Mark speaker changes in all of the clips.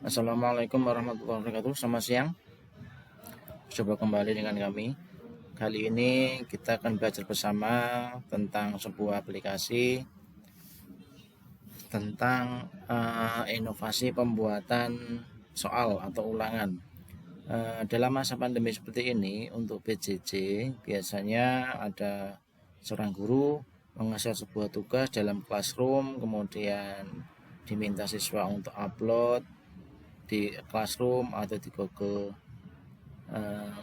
Speaker 1: Assalamualaikum warahmatullahi wabarakatuh. Selamat siang. Coba kembali dengan kami. Kali ini kita akan belajar bersama tentang sebuah aplikasi tentang inovasi pembuatan soal atau ulangan. Dalam masa pandemi seperti ini, untuk PJJ biasanya ada seorang guru mengasih sebuah tugas dalam classroom, kemudian diminta siswa untuk upload di classroom atau di Google,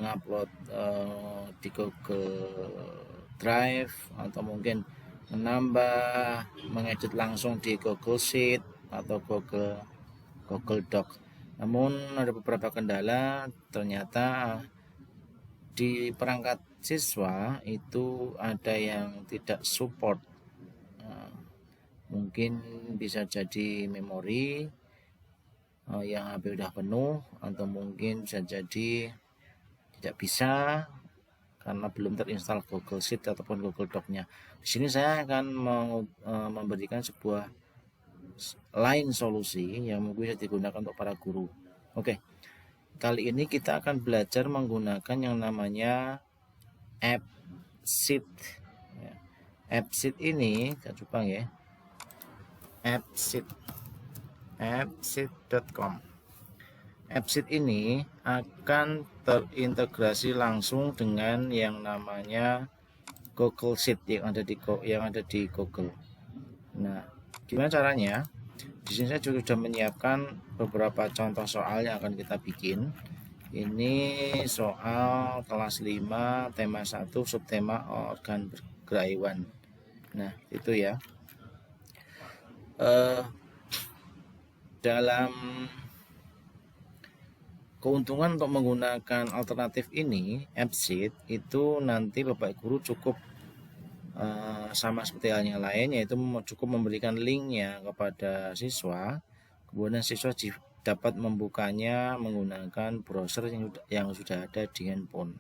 Speaker 1: ngupload di Google Drive, atau mungkin menambah, mengedit langsung di Google Sheet atau Google Doc. Namun ada beberapa kendala, ternyata di perangkat siswa itu ada yang tidak support. Mungkin bisa jadi memori yang HP udah penuh, atau mungkin bisa jadi tidak bisa karena belum terinstall Google Sheet ataupun Google Doc-nya. Di sini saya akan memberikan sebuah lain solusi yang mungkin bisa digunakan untuk para guru. Oke, kali ini kita akan belajar menggunakan yang namanya AppSheet. AppSheet ini, saya coba ya, appsheet.com. AppSheet ini akan terintegrasi langsung dengan yang namanya Google Sheet yang ada di Google. Nah, gimana caranya? Di sini saya juga sudah menyiapkan beberapa contoh soal yang akan kita bikin. Ini soal kelas 5, tema 1, subtema organ bergerak hewan. Nah, itu ya. Dalam keuntungan untuk menggunakan alternatif ini, AppSheet, itu nanti Bapak Guru cukup sama seperti halnya lain, yaitu cukup memberikan linknya kepada siswa, kemudian siswa dapat membukanya menggunakan browser yang sudah ada di handphone.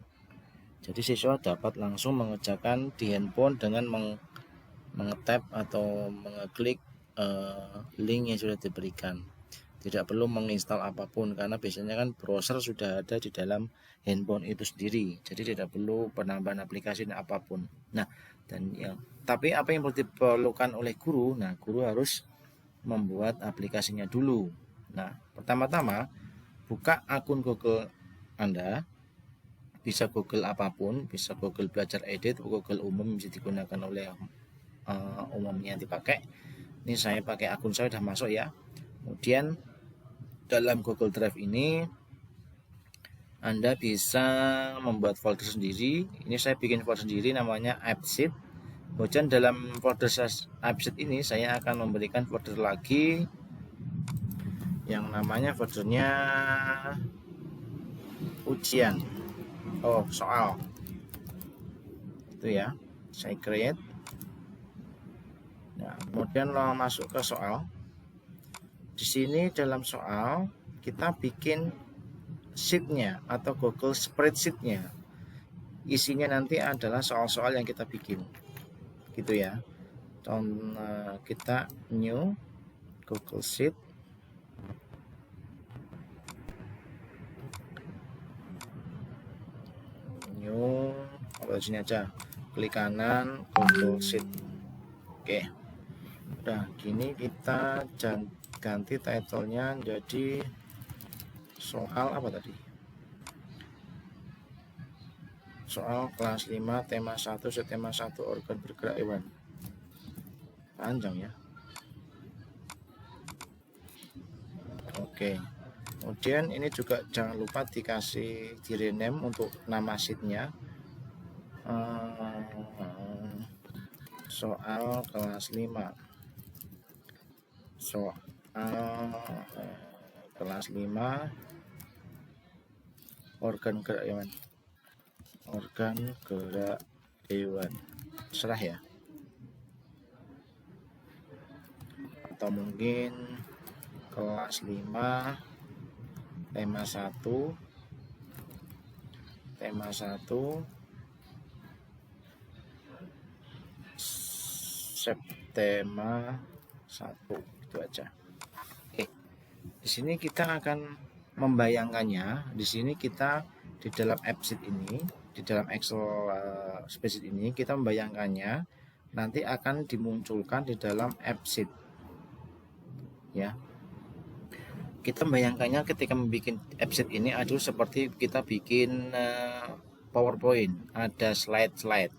Speaker 1: Jadi siswa dapat langsung mengerjakan di handphone dengan mengetap atau mengeklik link yang sudah diberikan. Tidak perlu menginstal apapun, karena biasanya kan browser sudah ada di dalam handphone itu sendiri, jadi tidak perlu penambahan aplikasi apapun. Nah, tapi apa yang diperlukan oleh guru? Nah, guru harus membuat aplikasinya dulu. Nah, pertama-tama buka akun Google Anda, bisa Google apapun, bisa Google Belajar Edit, Google umum bisa digunakan oleh umumnya dipakai. Ini saya pakai akun saya sudah masuk ya. Kemudian dalam Google Drive ini Anda bisa membuat folder sendiri. Ini saya bikin folder sendiri namanya AppSheet. Kemudian dalam folder AppSheet ini saya akan memberikan folder lagi yang namanya foldernya ujian. Soal. Itu ya. Saya create. Nah, kemudian lo masuk ke soal. Di sini dalam soal kita bikin sheet-nya atau Google Spreadsheet-nya. Isinya nanti adalah soal-soal yang kita bikin, gitu ya. Kita new Google Sheet, new, sini aja, klik kanan Google Sheet. Oke, udah gini kita ganti title-nya jadi soal apa tadi? Soal kelas 5, tema 1, subtema 1, organ bergerak hewan. Panjang ya. Oke. Kemudian ini juga jangan lupa dikasih di rename untuk nama sheet-nya. Soal kelas 5. Soal kelas 5, organ gerak hewan. Organ gerak hewan. Serah ya. Atau mungkin kelas 5, tema 1, subtema 1, itu aja. Oke. Di sini kita akan membayangkannya. Di sini kita di dalam AppSheet ini, di dalam Excel spreadsheet ini kita membayangkannya nanti akan dimunculkan di dalam AppSheet. Ya. Kita membayangkannya ketika membuat AppSheet ini adalah seperti kita bikin PowerPoint, ada slide-slide.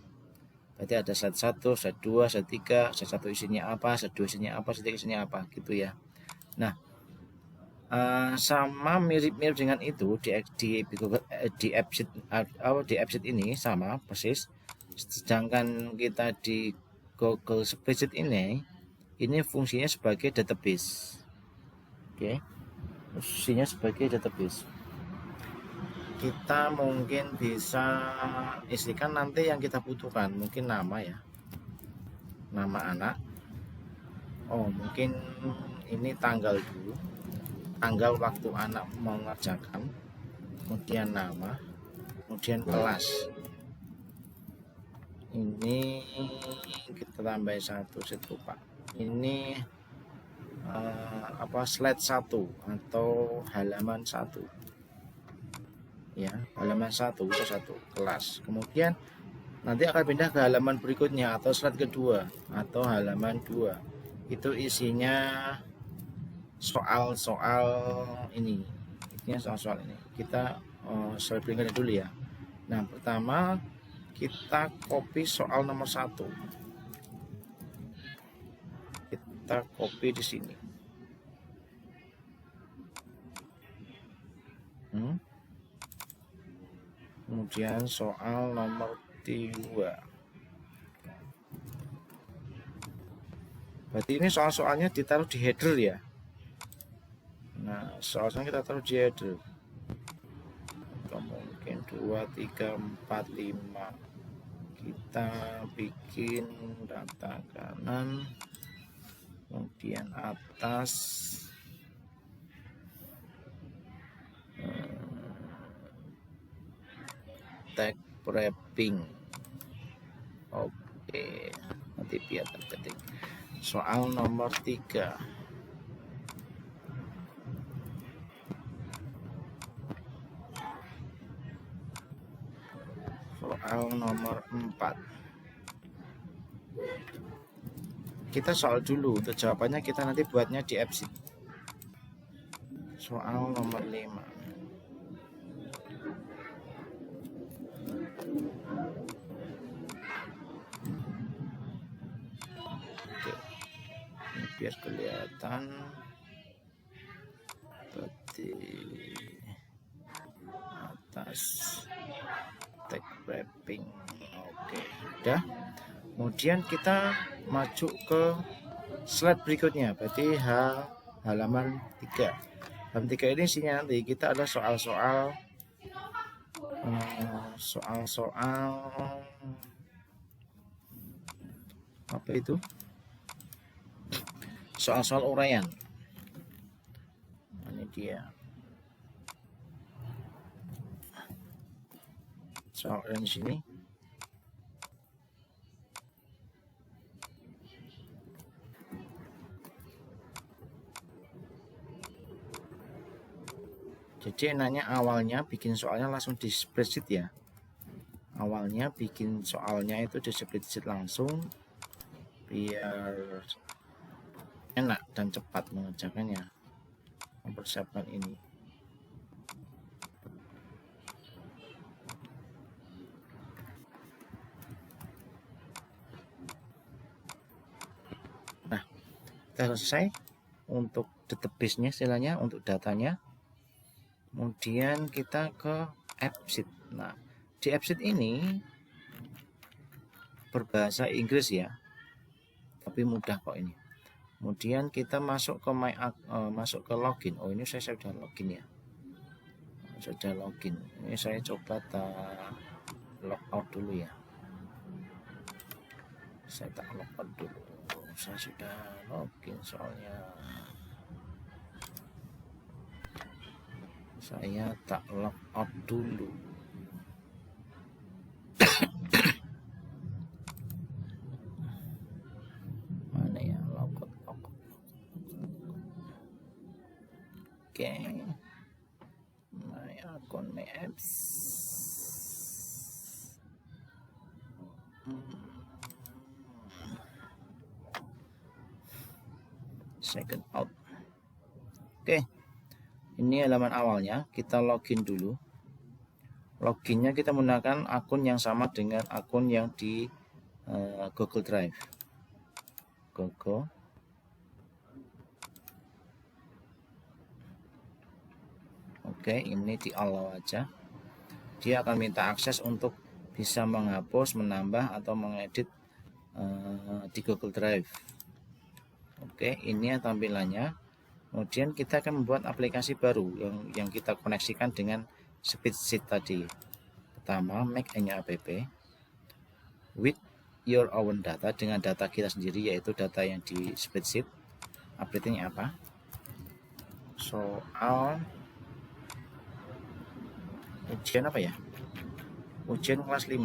Speaker 1: Berarti ada slide 1, slide 2, slide 3, slide 1 isinya apa, slide 2 isinya apa, slide 3 isinya apa, gitu ya. Nah, sama mirip-mirip dengan itu di AppSheet ini sama persis. Sedangkan kita di Google Spreadsheet ini fungsinya sebagai database. Oke. Fungsinya sebagai database. Kita mungkin bisa isikan nanti yang kita butuhkan, mungkin nama ya, nama anak. Oh, mungkin ini tanggal dulu, tanggal waktu anak mengerjakan, kemudian nama, kemudian kelas. Ini kita tambah satu, saya lupa. Ini slide 1 atau halaman 1. Ya, halaman 1 itu 1 kelas. Kemudian nanti akan pindah ke halaman berikutnya atau slide kedua atau halaman 2. Itu isinya soal-soal ini. Ini soal-soal ini. Kita slide berikutnya dulu ya. Nah, pertama kita copy soal nomor 1. Kita copy di sini. Kemudian soal nomor 3. Berarti ini soal-soalnya ditaruh di header ya. Nah, soal-soalnya kita taruh di header. Atau mungkin 2, 3, 4, 5. Kita bikin data kanan, kemudian atas, tag wrapping. Oke, nanti biar terketik. Soal nomor 3. Soal nomor 4. Kita soal dulu, untuk jawabannya kita nanti buatnya di AppSheet. Soal nomor 5. Biar kelihatan seperti atas tag wrapping. Oke, udah. Kemudian kita maju ke slide berikutnya, berarti halaman 3. Halaman 3 ini isinya nanti kita ada soal-soal apa itu? Soal-soal uraian. Ini dia. Soal uraian di sini. Jadi enaknya awalnya bikin soalnya langsung di spreadsheet ya. Awalnya bikin soalnya itu di spreadsheet langsung biar enak dan cepat mengerjakannya, mempersiapkan ini. Nah, kita selesai untuk database-nya, istilahnya untuk datanya. Kemudian kita ke AppSheet. Nah, di AppSheet ini berbahasa Inggris ya, tapi mudah kok ini. Kemudian kita masuk ke masuk ke login. Oh, ini saya sudah login ya. Sudah login. Ini saya coba logout dulu ya. Saya tak logout dulu. Saya sudah login soalnya. Saya tak logout dulu. Mana ya logout? my account, my apps. Second out. Oke, ini halaman awalnya. Kita login dulu. Loginnya kita menggunakan akun yang sama dengan akun yang di Google Drive. Google. Oke, ini di allow aja. Dia akan minta akses untuk bisa menghapus, menambah atau mengedit di Google Drive. Oke, ini tampilannya. Kemudian kita akan membuat aplikasi baru yang kita koneksikan dengan Spreadsheet tadi. Pertama, make a new app with your own data, dengan data kita sendiri, yaitu data yang di Spreadsheet. Update-nya apa? Soal ujian apa ya? Ujian kelas 5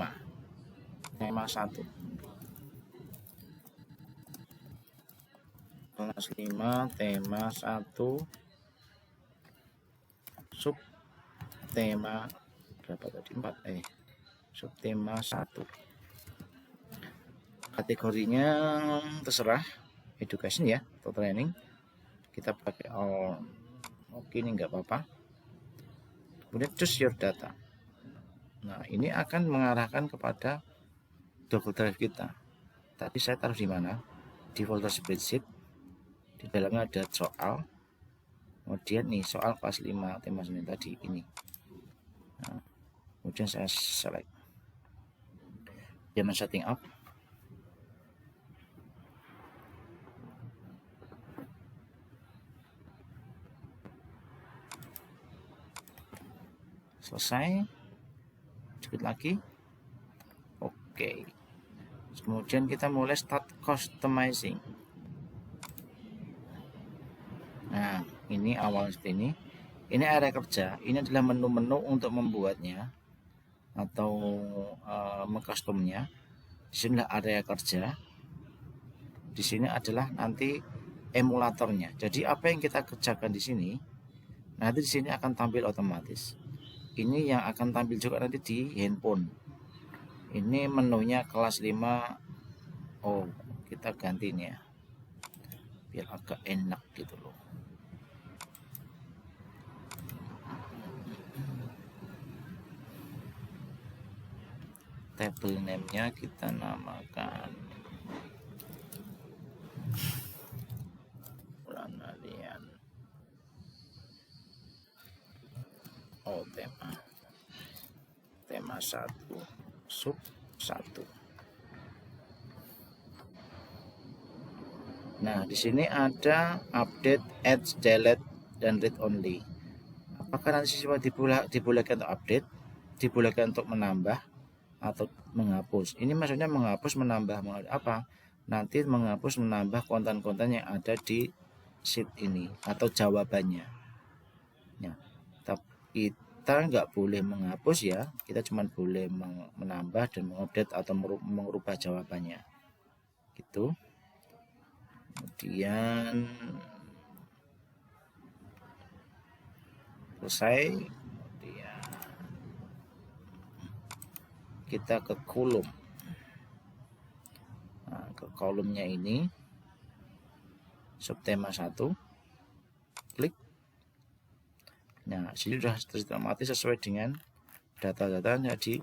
Speaker 1: tema 1. Kelas 5 tema 1 sub tema berapa tadi? 4 sub tema 1. Kategorinya terserah, education ya atau training. Kita pakai all. Oke, ini nggak apa-apa. Kemudian choose your data. Nah, ini akan mengarahkan kepada Google Drive kita. Tadi saya taruh di mana? Di folder spreadsheet. Di dalamnya ada soal. Kemudian nih soal kelas 5 tema 9 tadi ini. Nah, kemudian saya select. Dia setting up. Selesai. Sedikit lagi. Oke. Kemudian kita mulai start customizing. Nah, ini awal seperti ini. Ini area kerja. Ini adalah menu-menu untuk membuatnya atau mengcustomnya. Di sini adalah area kerja. Di sini adalah nanti emulatornya. Jadi apa yang kita kerjakan di sini, nanti di sini akan tampil otomatis. Ini yang akan tampil juga nanti di handphone. Ini menunya kelas 5. Oh, kita ganti ini ya, biar agak enak gitu loh. Table name-nya kita namakan Pranalian. Oh, tema 1 sub 1. Nah, di sini ada update, add, delete, dan read only. Apakah nanti siswa dibolehkan untuk update, dibolehkan untuk menambah, atau menghapus? Ini maksudnya menghapus, menambah apa? Nanti menghapus, menambah konten-konten yang ada di sheet ini atau jawabannya. Ya, tapi kita nggak boleh menghapus ya, kita cuma boleh menambah dan mengupdate atau mengubah jawabannya gitu. Kemudian selesai, kemudian kita ke kolom. Nah, ke kolomnya ini subtema 1, klik. Nah, sini sudah otomatis sesuai dengan data-datanya di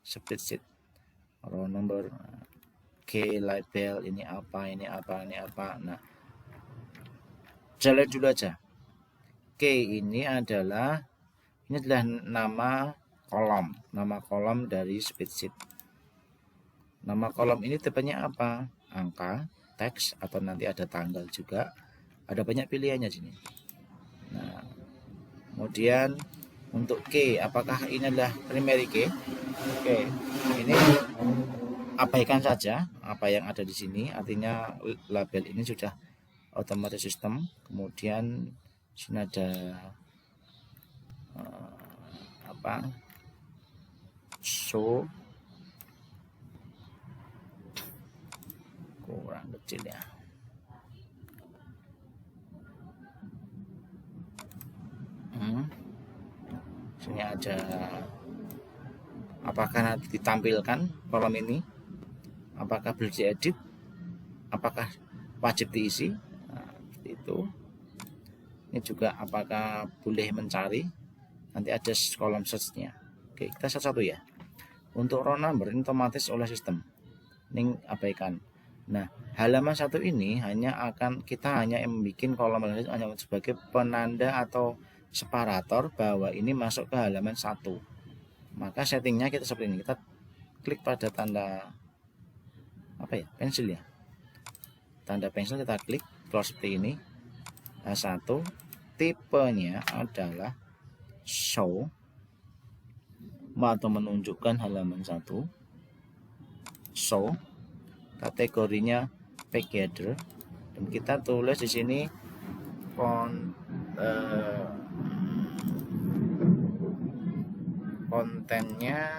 Speaker 1: spreadsheet. Row number, K, label, ini apa, ini apa, ini apa. Nah, jalan dulu aja. K ini adalah nama kolom dari spreadsheet. Nama kolom ini tipenya apa? Angka, teks, atau nanti ada tanggal juga. Ada banyak pilihannya sini. Nah, kemudian untuk K, apakah ini adalah primary key? Oke, ini abaikan saja apa yang ada di sini. Artinya label ini sudah otomatis sistem. Kemudian sini ada show, kurang kecil ya. Sini ada apakah nanti ditampilkan kolom ini, apakah boleh diedit, apakah wajib diisi. Nah, seperti itu. Ini juga apakah boleh mencari, nanti ada kolom search-nya. Oke, kita satu-satu ya. Untuk row number ini otomatis oleh sistem, ini abaikan. Nah, halaman 1 ini kita hanya membuat kolom hanya sebagai penanda atau separator bahwa ini masuk ke halaman 1. Maka settingnya kita seperti ini, kita klik pada tanda pensil ya, tanda pensil kita klik close seperti ini. H1 tipenya adalah show atau menunjukkan halaman 1, show, kategorinya page dan kita tulis di sini kontennya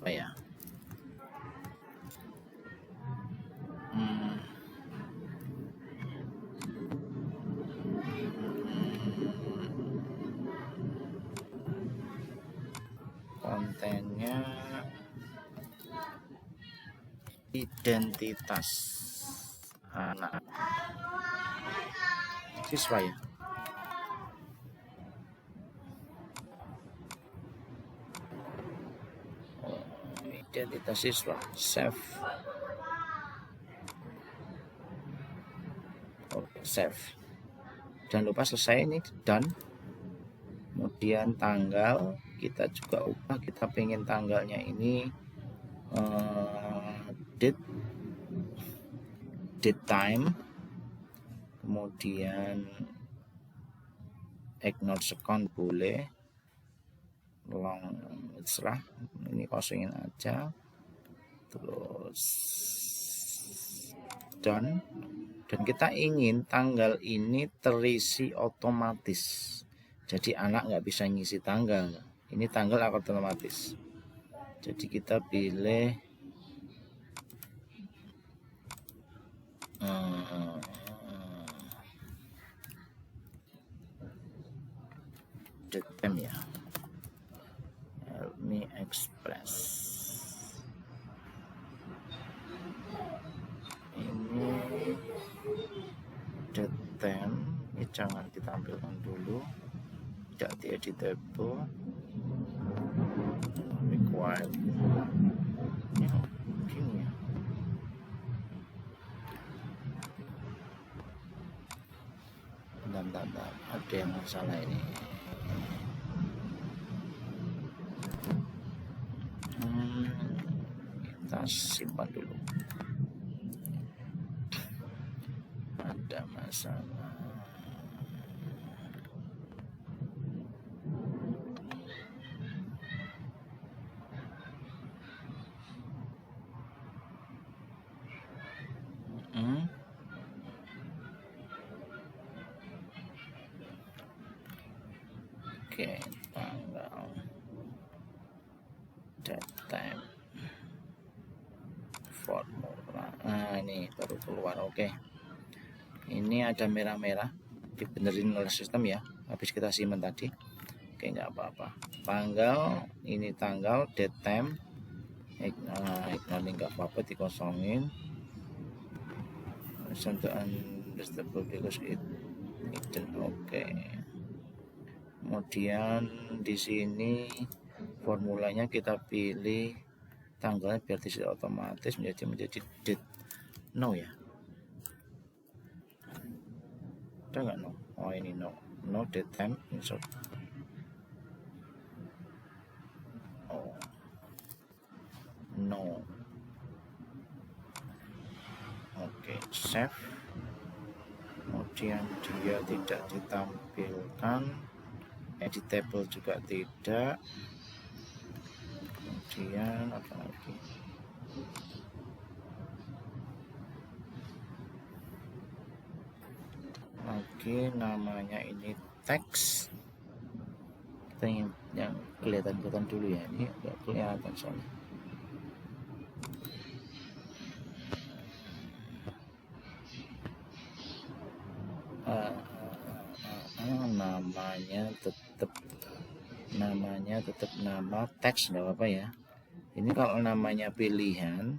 Speaker 1: apa ya, kontennya identitas anak siswa ya. Identitas siswa, save. Save. Jangan lupa selesai, ini done. Kemudian tanggal kita juga ubah, kita pengen tanggalnya ini date time, kemudian ignore second boleh, long serah, ini kosongin aja, terus done. Dan kita ingin tanggal ini terisi otomatis, jadi anak nggak bisa ngisi tanggal, ini tanggal otomatis. Jadi kita pilih date time ya, Help Me Express. Ini date time, ini jangan ditampilkan dulu, tidak dieditable, required. Ini gini ya. Bentar, ada yang masalah ini. Kita simpan dulu, ada masalah. Oke, tanggal, date time, formula. Nah, ini baru keluar. Oke, ini ada merah-merah, dibenerin oleh sistem ya, habis kita simpan tadi. Oke, nggak apa-apa. Tanggal, ini tanggal, date time, ignore nggak apa-apa, dikosongin. Understandable because it oke. Kemudian di sini formulanya kita pilih tanggalnya biar tidak otomatis menjadi date no ya. Ada nggak no? Oh, ini no date time insert. Oh, no. Oke, save. Kemudian dia tidak ditampilkan, editable juga tidak. Kemudian apa lagi? Namanya ini teks. Kita ingin yang kelihatan dulu ya, ini nggak kelihatan soalnya. Namanya namanya tetap nama teks, nggak apa-apa ya. Ini kalau namanya pilihan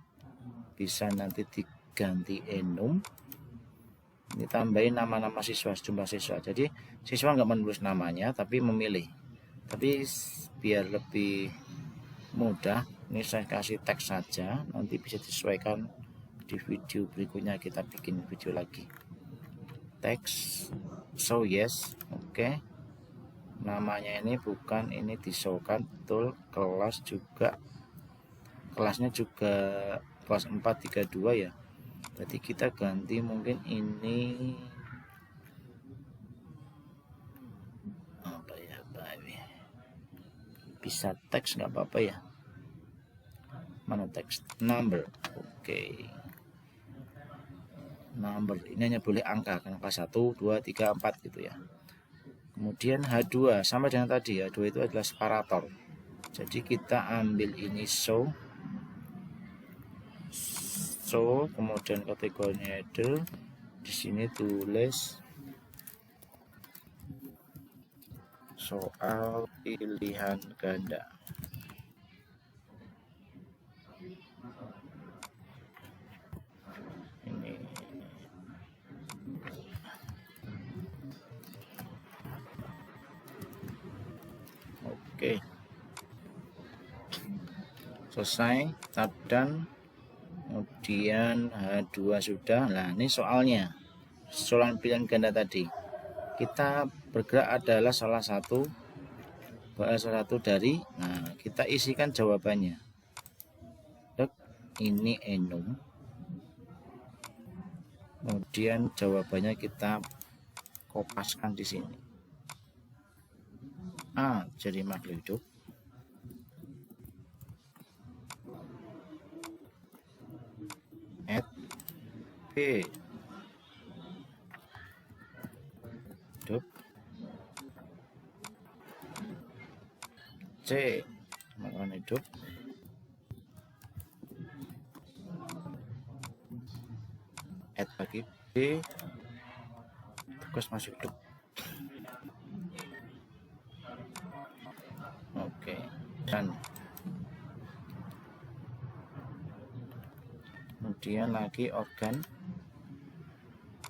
Speaker 1: bisa nanti diganti enum, ini tambahin nama-nama siswa, jumlah siswa. Jadi siswa nggak menulis namanya tapi memilih. Tapi biar lebih mudah, ini saya kasih teks saja, nanti bisa disesuaikan di video berikutnya. Kita bikin video lagi. Teks show yes, oke. Namanya ini bukan, ini disowkan betul. Kelasnya juga kelas 432 ya. Jadi kita ganti mungkin ini apa ya, bisa teks nggak apa-apa ya. Mana teks? Number. Oke. Number ini hanya boleh angka, kan angka 1, 2, 3, 4 gitu ya. Kemudian H2 sama dengan tadi, H2 itu adalah separator. Jadi kita ambil ini show, kemudian kategorinya header, di sini tulis soal pilihan ganda. Ini oke, selesai, tab dan kemudian H2 sudah. Nah, ini soalnya, soal pilihan ganda tadi. Kita bergerak adalah salah satu dari, nah kita isikan jawabannya. Ini enum. Kemudian jawabannya kita kopaskan di sini. A jadi makhluk hidup. B hidup. C makanan hidup. Bagi B tugas masuk hidup. Oke, dan kemudian lagi organ,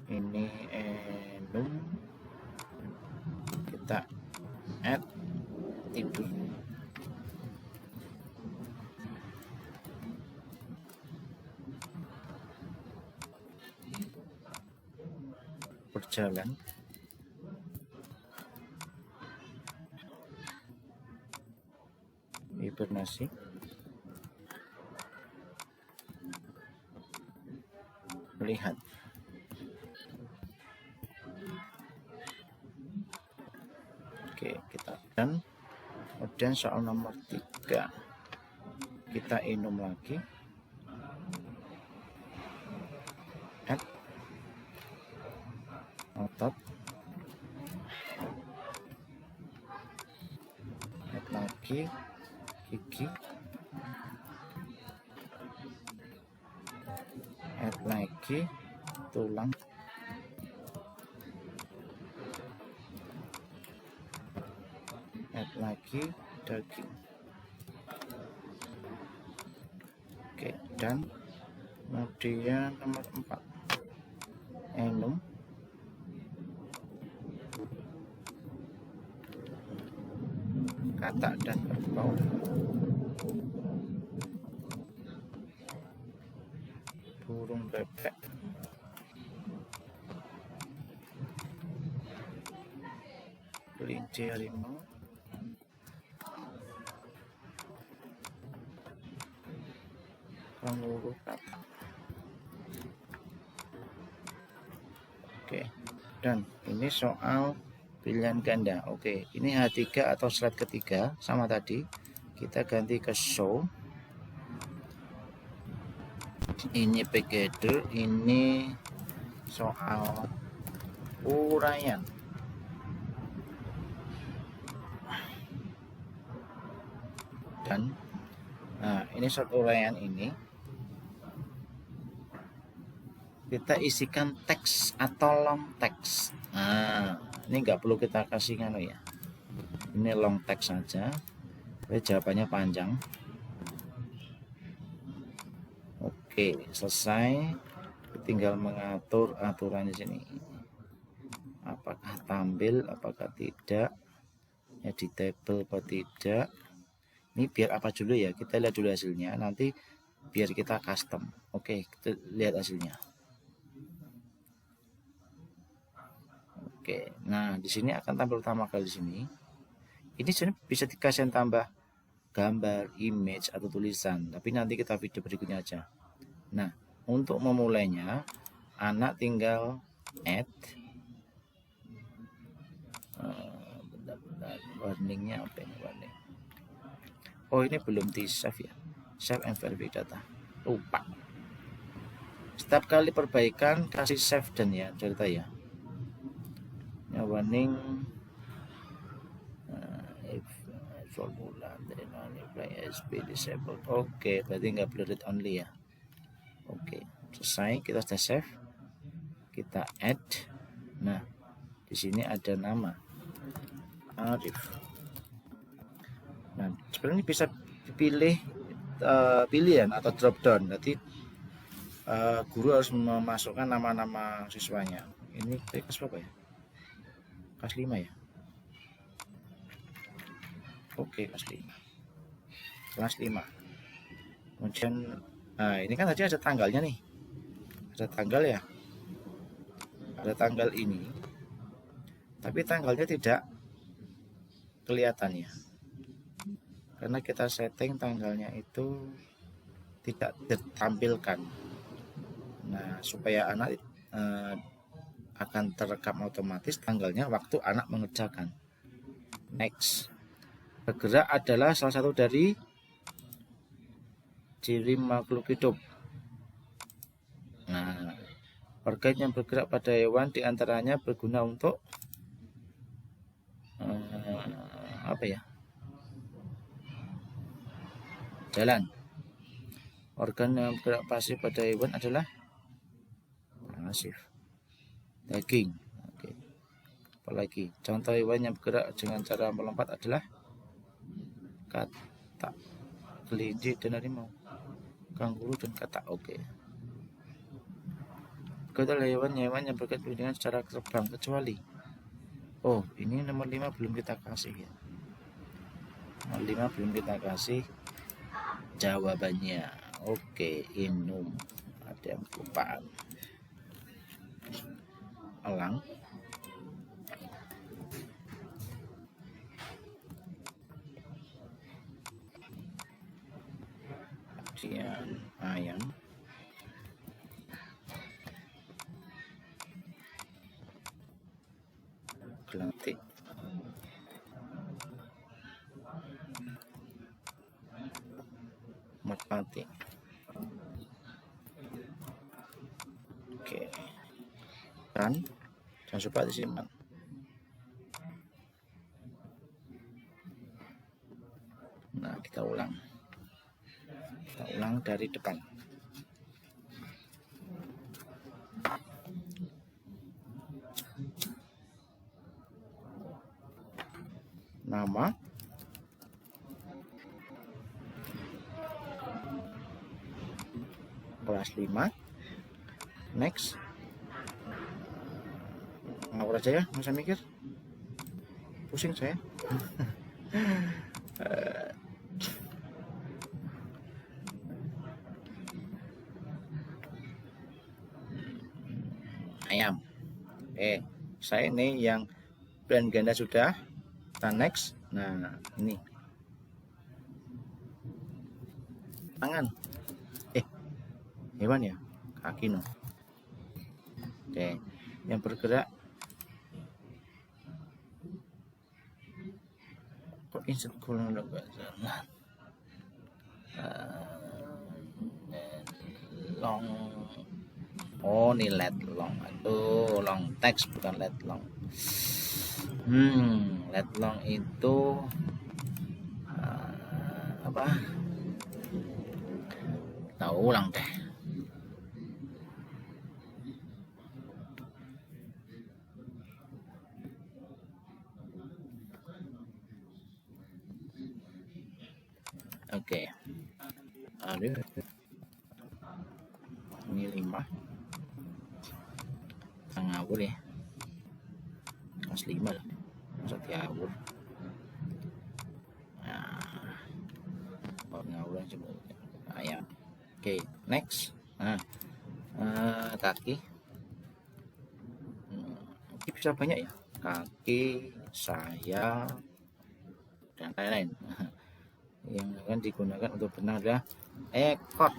Speaker 1: ini enum, kita add tidur. Berjalan, hibernasi, melihat. Oke, kita dan kemudian soal nomor 3 kita enum lagi, add otot, add lagi gigi, add lagi tulang, add lagi daging. Oke, dan kemudian nomor 4 enum, katak dan kerbau, burung bebek, kelinci harimau, kanguru katak. Oke, dan ini soal pilihan ganda. Oke, ini H3 atau slide ketiga sama tadi, kita ganti ke show. Ini header, ini soal uraian. Dan nah, ini soal uraian ini kita isikan teks atau long teks. Nah, Ini nggak perlu kita kasih ngano ya, ini long text saja, jawabannya panjang. Oke, selesai. Tinggal mengatur aturan di sini, apakah tampil apakah tidak, editable atau tidak. Ini biar apa dulu ya, kita lihat dulu hasilnya, nanti biar kita custom. Oke, kita lihat hasilnya. Oke, nah di sini akan tampil utama kali di sini. Ini sebenarnya bisa dikasih tambah gambar, image atau tulisan, tapi nanti kita video berikutnya aja. Nah, untuk memulainya, anak tinggal add. Bentar, warningnya apa ini warning? Oh, ini belum di save ya. Save and verify data. Lupa. Setiap kali perbaikan kasih save dan ya cerita ya. Warning if formula then only play SP disabled. Oke, berarti nggak boleh read only ya. Oke, selesai, kita sudah save. Kita add. Nah, di sini ada nama Arif. Nah, sebenarnya bisa dipilih pilihan atau drop down. Jadi guru harus memasukkan nama-nama siswanya. Ini kelas berapa ya? Kelas 5 ya? Oke, kelas 5. Kelas 5. Kemudian nah, ini kan tadi ada tanggalnya nih. Ada tanggal ya. Ada tanggal ini. Tapi tanggalnya tidak kelihatan ya. Karena kita setting tanggalnya itu tidak ditampilkan. Nah, supaya anak akan terekam otomatis tanggalnya waktu anak mengerjakan. Next. Bergerak adalah salah satu dari ciri makhluk hidup. Nah, organ yang bergerak pada hewan diantaranya berguna untuk apa ya? Jalan. Organ yang bergerak pasif pada hewan adalah pasif. Daging. Oke. Apalagi contoh hewan yang bergerak dengan cara melompat adalah katak, kelinci dan harimau, kanguru dan katak. Oke. Adalah hewan-hewan yang bergerak dengan secara terbang kecuali. Oh, ini nomor 5 belum kita kasih ya. Nomor 5 belum kita kasih jawabannya. Oke, inum. Ada yang kelupaan. Elang. Kemudian ayam. Gelantik. Merpati. Oke. Kan jangan lupa disimpan. Nah, kita ulang. Kita ulang dari depan. Nama, kelas 5. Next. Ngawur aja ya, nggak usah mikir. Pusing saya. Ayam. Saya ini yang brand ganda sudah. Kita next. Nah, ini tangan. Hewan ya, kaki no. Oke, yang bergerak kok insert kolom long. Oh, ini let long. Aduh, long text bukan let long. Let long itu apa? Tahu ulang deh. Oke. Aduh, ini 5 ngawur ya, kelas 5 lah, masa diawur. Nah, ngawur aja ya. Oke, next. Nah, kaki. Ini bisa banyak ya, kaki, sayap, dan lain-lain. Yang akan digunakan untuk benang adalah ekor.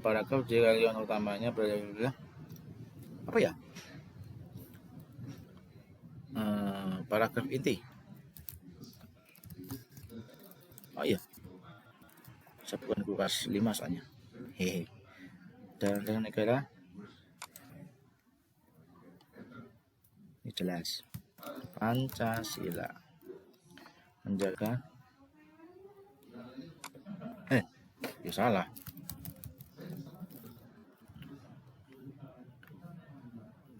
Speaker 1: Paragraf di bagian utamanya berada apa ya? Paragraf inti. Oh iya, saya bukan kelas 5 soalnya. Hehe. Dan negara ini jelas. Pancasila menjaga ya salah.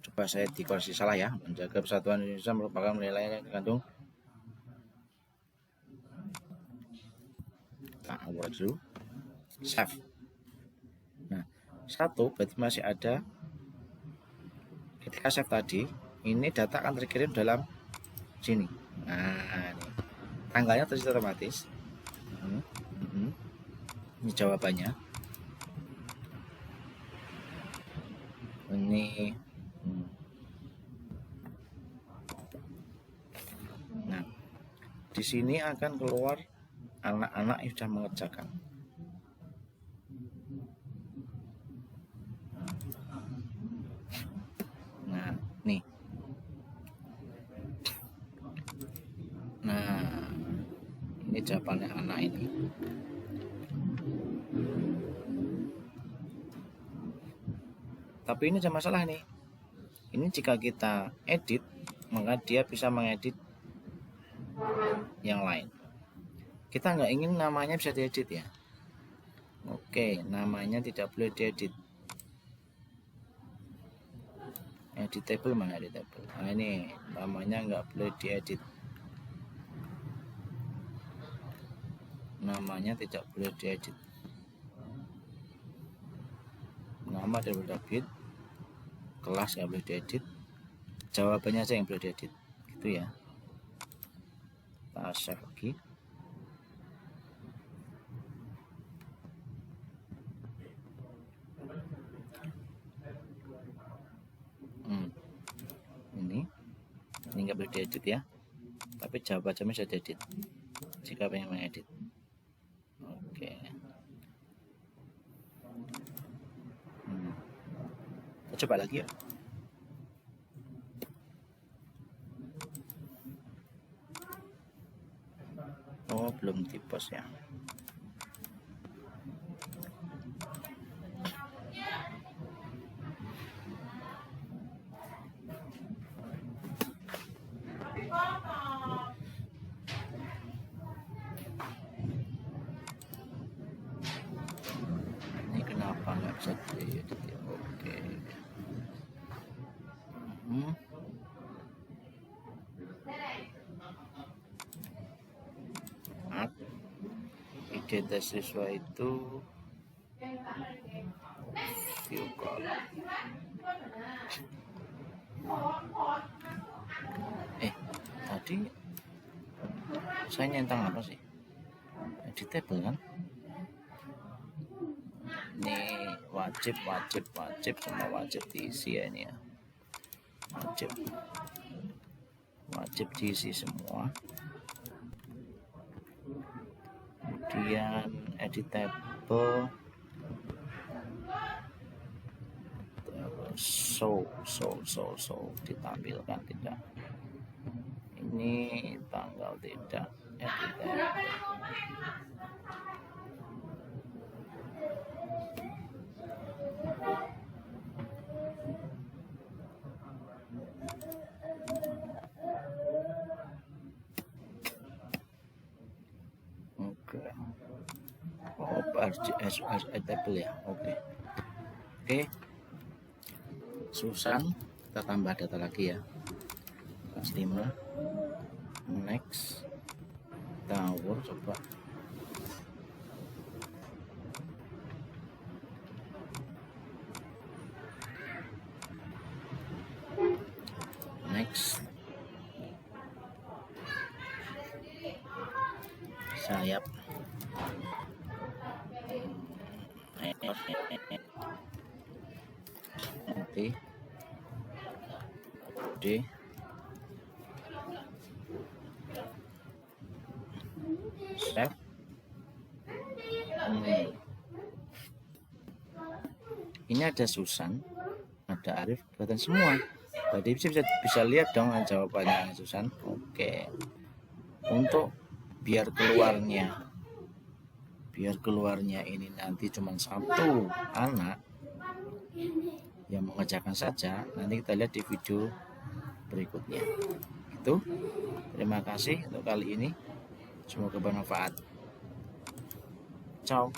Speaker 1: Coba saya dikoreksi salah ya. Menjaga persatuan Indonesia merupakan nilai yang tergantung. Dulu save. Nah, 1 berarti masih ada. Ketika save tadi, ini data akan terkirim dalam sini. Nah, ini tanggalnya terisi otomatis. Ini jawabannya. Ini nah, di sini akan keluar anak-anak yang sudah mengerjakan. Nah, nih. Nah, ini jawabannya anak ini. Tapi ini ada masalah nih. Ini jika kita edit, maka dia bisa mengedit yang lain. Kita nggak ingin namanya bisa diedit ya. Oke, namanya tidak boleh diedit. Editable mana editable? Nah ini namanya nggak boleh diedit. Namanya tidak boleh diedit. Nama tidak boleh diedit. Kelas nggak boleh diedit. Jawabannya aja yang boleh diedit. Gitu ya. Kita save lagi. Ini nggak boleh diedit ya, tapi jawabannya bisa diedit jika pengen mengedit. Oke. Kita coba lagi ya. Oh, belum di post ya. Ini kenapa nggak bisa diedit ya? Oke. Identitas siswa itu view call. Tadi saya nyentang apa sih? Editable kan? Ini wajib semua wajib diisi ya ini ya. Wajib diisi semua. Kemudian editable, so ditampilkan tidak. Ini tanggal tidak editable. As editable ya. Oke. Susan, kita tambah data lagi ya. Kelas 5. next, tower, coba. Next, sayap. Nanti D, save. Ini ada Susan, ada Arif, kelihatan semua. Tadi bisa lihat dong jawabannya Susan. Oke. Untuk biar keluarnya ini nanti cuma satu anak yang mengerjakan saja, nanti kita lihat di video berikutnya. Itu, terima kasih untuk kali ini, semoga bermanfaat. Ciao.